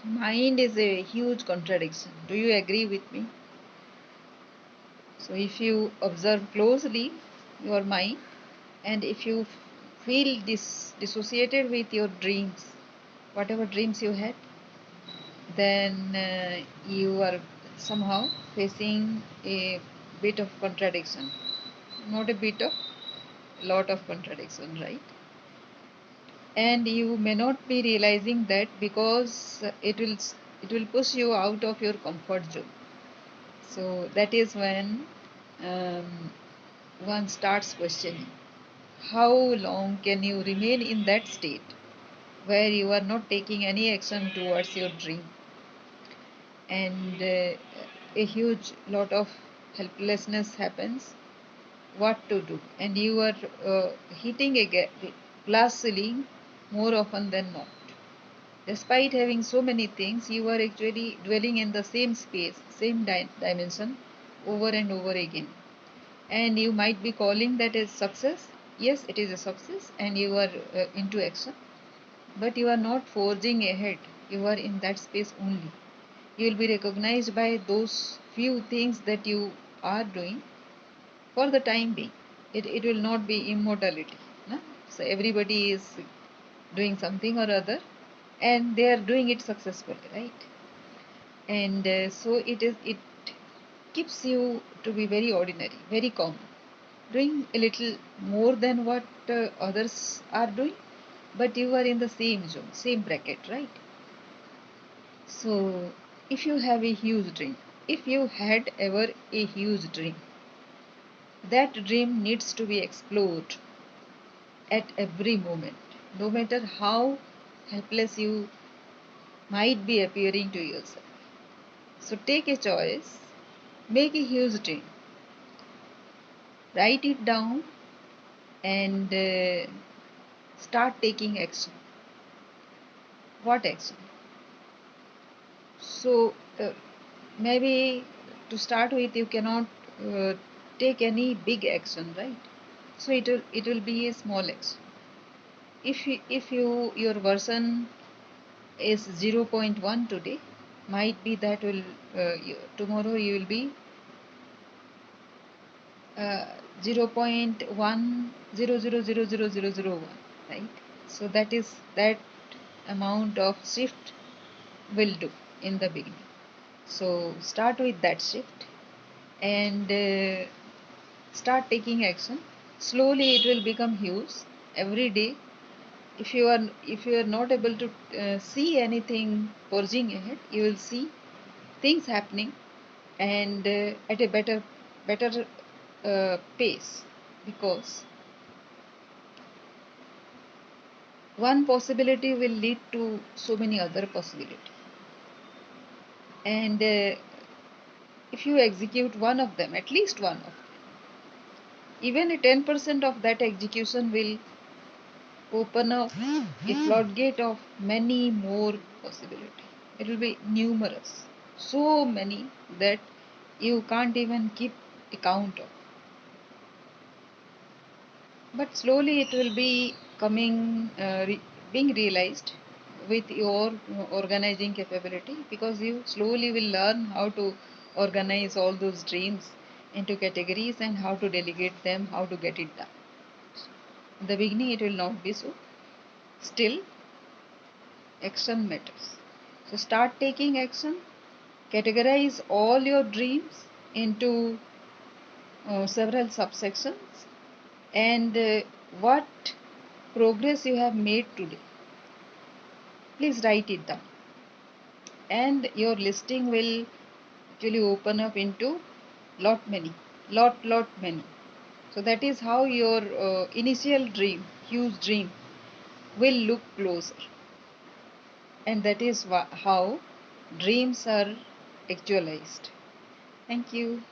Mind is a huge contradiction. Do you agree with me? So if you observe closely your mind, and if you feel dissociated with your dreams, whatever dreams you had, then you are somehow facing a bit of contradiction. Not a bit of, lot of contradiction, right? And you may not be realizing that because it will push you out of your comfort zone. So that is when um, one starts questioning how long can you remain in that state where you are not taking any action towards your dream, and a huge lot of helplessness happens. What to do? And you are hitting a glass ceiling more often than not. Despite having so many things, you are actually dwelling in the same space, same dimension over and over again. And you might be calling that as success. Yes, it is a success, and you are into action, but you are not forging ahead. You are in that space only. You will be recognized by those few things that you are doing for the time being. It will not be immortality. No? So everybody is doing something or other, and they are doing it successfully, right? And so it keeps you to be very ordinary, very common, doing a little more than what others are doing, but you are in the same zone, same bracket, right? So if you have a huge dream, if you had ever a huge dream, that dream needs to be explored at every moment, no matter how helpless you might be appearing to yourself. So take a choice, make a huge dream, write it down, and start taking action. What action? So maybe to start with, you cannot uh, take any big action, right? So it will be a small action. If your version is zero point 0.1 today, might be that will tomorrow you will be 0.10000001, right? So that amount of shift will do in the beginning. So start with that shift, and start taking action. Slowly it will become huge every day. If you are not able to see anything forging ahead, you will see things happening, and at a better pace, because one possibility will lead to so many other possibilities, and if you execute one of them, at least one of them, even a 10% of that execution will open up a floodgate of many more possibilities. It will be numerous, so many that you can't even keep account of. But slowly it will be being realized with your organizing capability, because you slowly will learn how to organize all those dreams into categories and how to delegate them, how to get it done. In the beginning, it will not be so. Still, action matters. So start taking action, categorize all your dreams into several subsections, and what progress you have made today. Please write it down, and your listing will actually open up into lot many. So that is how your initial dream, huge dream, will look closer, and that is how dreams are actualized. Thank you.